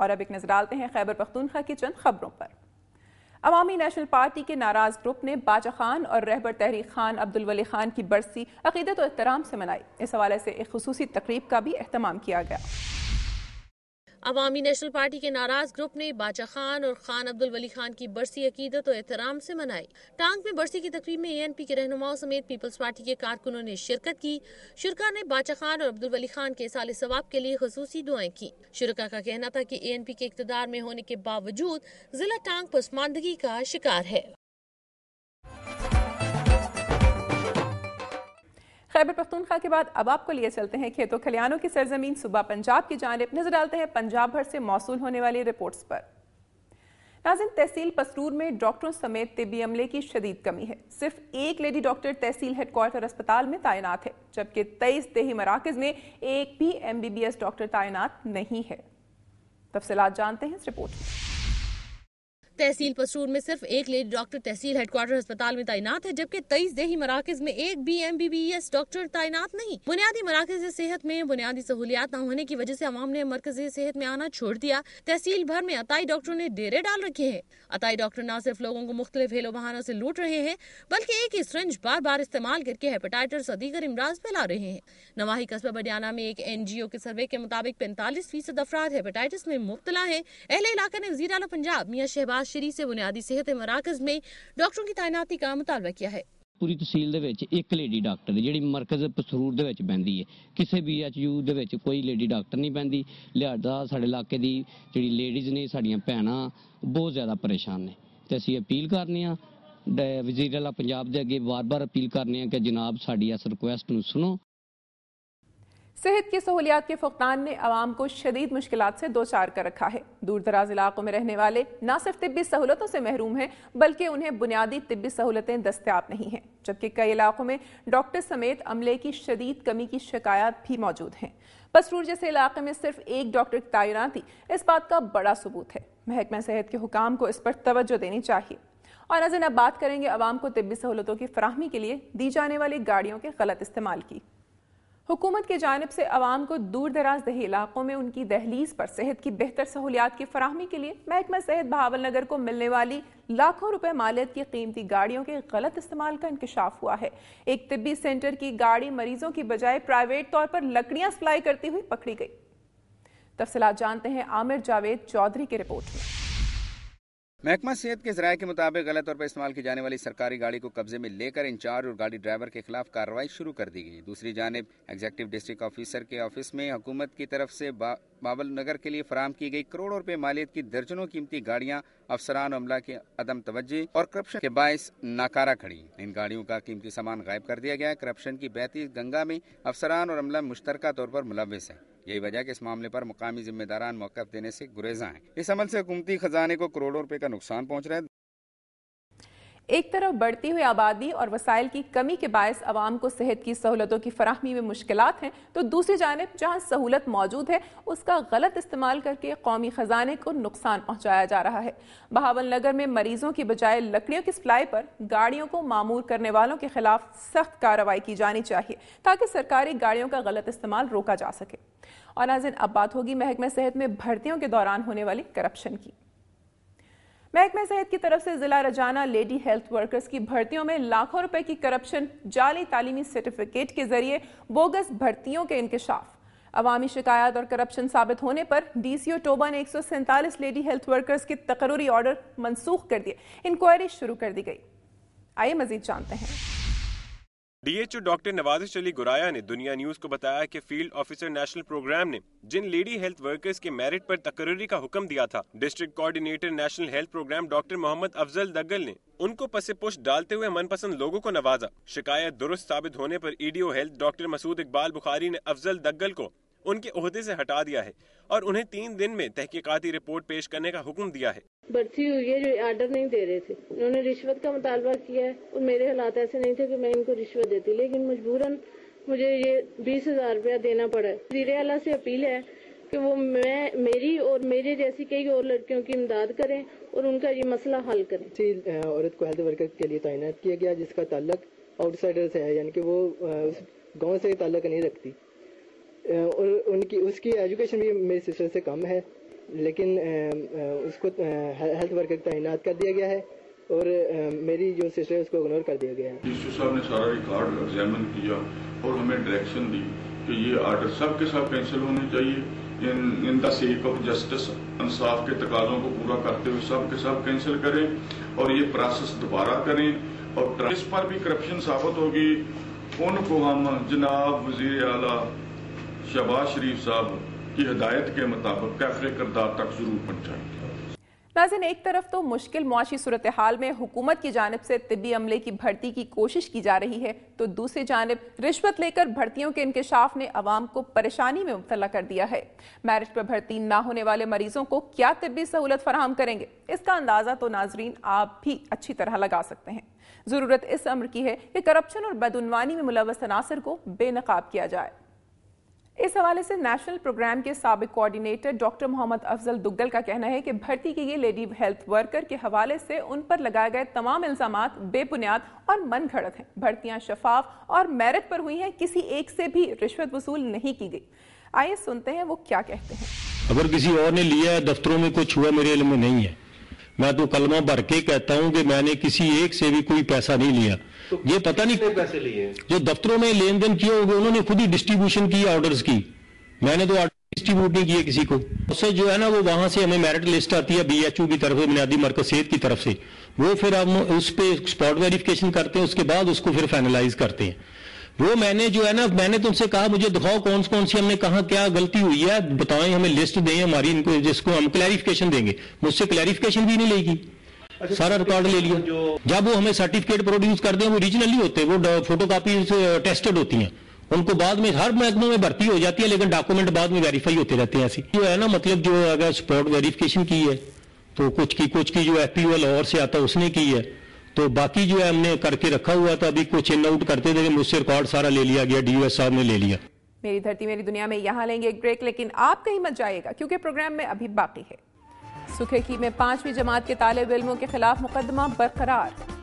اور اب ایک نظر ڈالتے ہیں خیبر پختونخوا کی چند خبروں پر۔ عوامی نیشنل پارٹی کے ناراض گروپ نے باچا خان اور رہبر تحریک خان عبدالولی خان کی برسی عقیدت و احترام سے منائی۔ اس حوالے سے ایک خصوصی تقریب کا بھی اہتمام کیا گیا۔ عوامی نیشنل پارٹی کے ناراض گروپ نے باچا خان اور خان عبدالولی خان کی برسی عقیدت و احترام سے منائی۔ ٹانک میں برسی کی تقریب میں ANP کے رہنماؤں سمیت پیپلز پارٹی کے کارکنوں نے شرکت کی۔ شرکاء نے باچا خان اور عبدالولی خان کے ایصال ثواب کے لیے خصوصی دعائیں کی۔ شرکاء کا کہنا تھا کہ ANP کے اقتدار میں ہونے کے باوجود ضلع ٹانک پسماندگی کا شکار ہے۔ خیبر پختونخوا کے بعد اب آپ کو لیے چلتے ہیں کھیتوں کھلیانوں کی سرزمین صوبہ پنجاب کی جانب، نظر ڈالتے ہیں پنجاب بھر سے موصول ہونے والی رپورٹس پر۔ ناظرین، تحصیل پسرور میں ڈاکٹروں سمیت طبی عملے کی شدید کمی ہے۔ صرف ایک لیڈی ڈاکٹر تحصیل ہیڈ کوارٹر اسپتال میں تعینات ہے، جبکہ 23 دیہی مراکز میں ایک بھی MBBS ڈاکٹر تعینات نہیں ہے۔ تفصیلات جانتے ہیں اس رپورٹ میں۔ تحصیل پسرور میں صرف ایک لیڈی ڈاکٹر تحصیل ہیڈ کوارٹر اسپتال میں تعینات ہے، جبکہ 23 دیہی مراکز میں ایک بھی MBBS ڈاکٹر تعینات نہیں۔ بنیادی مراکز صحت میں بنیادی سہولیات نہ ہونے کی وجہ سے عوام نے مرکز صحت میں آنا چھوڑ دیا۔ تحصیل بھر میں عطائی ڈاکٹروں نے ڈیرے ڈال رکھے ہیں۔ عطائی ڈاکٹر نہ صرف لوگوں کو مختلف ہیلو بہانوں سے لوٹ رہے ہیں، بلکہ ایک ہی سرنج بار بار استعمال کر کے ہیپاٹائٹس اور دیگر امراض پھیلا رہے ہیں۔ نواحی قصبہ بڈیانہ میں ایک NGO کے سروے کے مطابق 45% افراد ہیپاٹائٹس میں مبتلا ہیں۔ اہل علاقہ نے وزیر اعلیٰ پنجاب میاں شہباز شریف سے بنیادی صحت مراکز میں ڈاکٹروں کی تعیناتی کا مطالبہ کیا ہے۔ پوری تحصیل دے وچ ایک لیڈی ڈاکٹر جیڑی مرکز پسرور دے وچ بہندی ہے، کسی BHU دے وچ کوئی لیڈی ڈاکٹر نہیں بہندی، لہذا ساڈے علاقے دی جیڑی لیڈیز نے ساڈیاں بھیناں بہت زیادہ پریشان نے، تے اسی اپیل کرنے ہاں وزیر اعلیٰ پنجاب دے اگے بار بار اپیل کرنے ہاں کہ جناب ساڈی اس ریکویسٹ نوں سنو۔ صحت کی سہولیات کے فقدان نے عوام کو شدید مشکلات سے دوچار کر رکھا ہے۔ دور دراز علاقوں میں رہنے والے نہ صرف طبی سہولتوں سے محروم ہیں، بلکہ انہیں بنیادی طبی سہولتیں دستیاب نہیں ہیں، جبکہ کئی علاقوں میں ڈاکٹر سمیت عملے کی شدید کمی کی شکایات بھی موجود ہیں۔ پسرور جیسے علاقے میں صرف ایک ڈاکٹر کی تعیناتی اس بات کا بڑا ثبوت ہے۔ محکمہ صحت کے حکام کو اس پر توجہ دینی چاہیے۔ اور ناظرین، اب بات کریں گے عوام کو طبی سہولتوں کی فراہمی کے لیے دی جانے والی گاڑیوں کے غلط استعمال کی۔ حکومت کی جانب سے عوام کو دور دراز دیہی علاقوں میں ان کی دہلیز پر صحت کی بہتر سہولیات کی فراہمی کے لیے محکمہ صحت بہاول نگر کو ملنے والی لاکھوں روپے مالیت کی قیمتی گاڑیوں کے غلط استعمال کا انکشاف ہوا ہے۔ ایک طبی سینٹر کی گاڑی مریضوں کی بجائے پرائیویٹ طور پر لکڑیاں سپلائی کرتی ہوئی پکڑی گئی۔ تفصیلات جانتے ہیں عامر جاوید چودھری کی رپورٹ میں۔ محکمہ صحت کے ذرائع کے مطابق غلط طور پر استعمال کی جانے والی سرکاری گاڑی کو قبضے میں لے کر انچارج اور گاڑی ڈرائیور کے خلاف کارروائی شروع کر دی گئی۔ دوسری جانب ایگزیکٹو ڈسٹرکٹ آفیسر کے آفس میں حکومت کی طرف سے بہاول نگر کے لیے فراہم کی گئی کروڑوں روپے مالیت کی درجنوں قیمتی گاڑیاں افسران عملہ کے عدم توجہ اور کرپشن کے باعث ناکارہ کھڑی۔ ان گاڑیوں کا قیمتی سامان غائب کر دیا گیا۔ کرپشن کی بہتی گنگا میں افسران اور عملہ مشترکہ طور پر ملوث ہیں۔ یہی وجہ کہ اس معاملے پر مقامی ذمہ داران موقف دینے سے گریزاں ہیں۔ اس عمل سے حکومتی خزانے کو کروڑوں روپے کا نقصان پہنچ رہا ہے۔ ایک طرف بڑھتی ہوئی آبادی اور وسائل کی کمی کے باعث عوام کو صحت کی سہولتوں کی فراہمی میں مشکلات ہیں، تو دوسری جانب جہاں سہولت موجود ہے اس کا غلط استعمال کر کے قومی خزانے کو نقصان پہنچایا جا رہا ہے۔ بہاول نگر میں مریضوں کی بجائے لکڑیوں کی سپلائی پر گاڑیوں کو مامور کرنے والوں کے خلاف سخت کارروائی کی جانی چاہیے تاکہ سرکاری گاڑیوں کا غلط استعمال روکا جا سکے۔ اور ناظرین، اب بات ہوگی محکمہ صحت میں بھرتیوں کے دوران ہونے والی کرپشن کی۔ محکمہ صحت کی طرف سے ضلع رجانہ لیڈی ہیلتھ ورکرز کی بھرتیوں میں لاکھوں روپے کی کرپشن، جعلی تعلیمی سرٹیفکیٹ کے ذریعے بوگس بھرتیوں کے انکشاف۔ عوامی شکایات اور کرپشن ثابت ہونے پر DCO ٹوبہ نے 147 لیڈی ہیلتھ ورکرز کے تقرری آرڈر منسوخ کر دیے۔ انکوائری شروع کر دی گئی۔ آئیے مزید جانتے ہیں۔ DHO ڈاکٹر نوازش علی گرایا نے دنیا نیوز کو بتایا کہ فیلڈ آفیسر نیشنل پروگرام نے جن لیڈی ہیلتھ ورکرز کے میرٹ پر تقرری کا حکم دیا تھا، district coordinator national health program doctor Muhammad Afzal Duggal نے ان کو پس پشت ڈالتے ہوئے من پسند لوگوں کو نوازا۔ شکایت درست ثابت ہونے پر EDO ہیلتھ ڈاکٹر مسعود اقبال بخاری نے افضل دگل کو ان کے عہدے سے ہٹا دیا ہے اور انہیں 3 دن میں تحقیقاتی رپورٹ پیش کرنے کا حکم دیا ہے۔ برسی ہوئی ہے جو آرڈر نہیں دے رہے تھے، انہوں نے رشوت کا مطالبہ کیا ہے اور میرے حالات ایسے نہیں تھے کہ میں ان کو رشوت دیتی، لیکن مجبوراً مجھے یہ 20,000 روپیہ دینا پڑا ہے۔ وزیر اعلیٰ سے اپیل ہے کہ وہ میری اور میرے جیسی کئی اور لڑکیوں کی امداد کریں اور ان کا یہ مسئلہ حل کریں۔ عورت کو ہیلتھ ورکر کے لیے تعینات کیا گیا جس کا تعلق آؤٹ سائڈر سے ہے، یعنی کہ وہ گاؤں سے تعلق نہیں رکھتی اور اس کی ایجوکیشن بھی میری سسٹر سے کم ہے لیکن اس کو ہیلتھ ورکر تعینات کر دیا گیا ہے اور میری جو سسٹر ہے اس کو اگنور کر دیا گیا ہے. ڈی صاحب نے سارا ریکارڈ ایگزامن کیا اور ہمیں ڈائریکشن دی کہ یہ آرڈر سب کے ساتھ کینسل ہونے چاہیے. ان دا سیک آف جسٹس، انصاف کے تقاضوں کو پورا کرتے ہوئے سب کے سب کینسل کریں اور یہ پروسیس دوبارہ کریں. اور اس پر بھی کرپشن ثابت ہوگی ان کو ہم جناب وزیر اعلیٰ شہباز شریف صاحب کی ہدایت کے مطابق کیفر کردار تک ضرور پہنچائیں گے. ناظرین، ایک طرف تو مشکل معاشی صورتحال میں حکومت کی جانب سے طبی عملے کی بھرتی کی کوشش کی جا رہی ہے، تو دوسری جانب رشوت لے کر بھرتیوں کے انکشاف نے عوام کو پریشانی میں مبتلا کر دیا ہے. میرٹ پر بھرتی نہ ہونے والے مریضوں کو کیا طبی سہولت فراہم کریں گے، اس کا اندازہ تو ناظرین آپ بھی اچھی طرح لگا سکتے ہیں. ضرورت اس امر کی ہے کہ کرپشن اور بدعنوانی میں ملوث عناصر کو بے نقاب کیا جائے. اس حوالے سے نیشنل پروگرام کے سابق کوارڈینیٹر ڈاکٹر محمد افضل دگل کا کہنا ہے کہ بھرتی کی گئی لیڈی ہیلتھ ورکر کے حوالے سے ان پر لگائے گئے تمام الزامات بے بنیاد اور من گھڑت ہیں. بھرتیاں شفاف اور میرٹ پر ہوئی ہیں، کسی ایک سے بھی رشوت وصول نہیں کی گئی. آئیے سنتے ہیں وہ کیا کہتے ہیں. اگر کسی اور نے لیا ہے دفتروں میں کچھ ہوا میرے علم میں نہیں ہے. میں تو کلمہ بھر کے کہتا ہوں کہ میں نے کسی ایک سے بھی کوئی پیسہ نہیں لیا. یہ پتہ نہیں پیسے لیے جو دفتروں میں لین دین کیے ہوئے انہوں نے خود ہی ڈسٹریبیوشن کی آرڈرز کی. میں نے تو آرڈر ڈسٹریبیوٹ نہیں کیے کسی کو. اس سے جو ہے نا وہ وہاں سے ہمیں میرٹ لسٹ آتی ہے BHO کی طرف سے، بنیادی مرکز صحت کی طرف سے. وہ پھر ہم اس پہ اسپاٹ ویریفیکیشن کرتے ہیں، اس کے بعد اس کو پھر فائنلائز کرتے ہیں. وہ میں نے جو ہے نا میں نے تم سے کہا مجھے دکھاؤ کون سی ہم نے کہاں کیا غلطی ہوئی ہے، بتائیں ہمیں لسٹ دیں ہماری ان کو، جس کو ہم کلیریفیکیشن دیں گے. مجھ سے کلیریفیکیشن بھی نہیں لے گی، سارا ریکارڈ لے لیا. جب وہ ہمیں سرٹیفکیٹ پروڈیوس کر دیں وہ اوریجنل ہی ہوتے، وہ فوٹو کاپیز ٹیسٹڈ ہوتی ہیں. ان کو بعد میں ہر محکموں میں بھرتی ہو جاتی ہے لیکن ڈاکومنٹ بعد میں ویریفائی ہوتے رہتے ہیں. ایسی جو ہے نا مطلب جو اگر سپورٹ ویریفیکیشن کی ہے تو کچھ کی جو FPO لاہور سے آتا اس نے کی ہے، تو باقی جو ہے ہم نے کر کے رکھا ہوا تھا. ابھی کچھ ان آؤٹ کرتے تھے، مجھ سے ریکارڈ سارا لے لیا گیا، DOS صاحب نے لے لیا. میری دھرتی میری دنیا میں یہاں لیں گے ایک بریک، لیکن آپ کہیں مت جائیے گا کیونکہ پروگرام میں ابھی باقی ہے. سکھیکی میں 5ویں جماعت کے طالب علموں کے خلاف مقدمہ برقرار.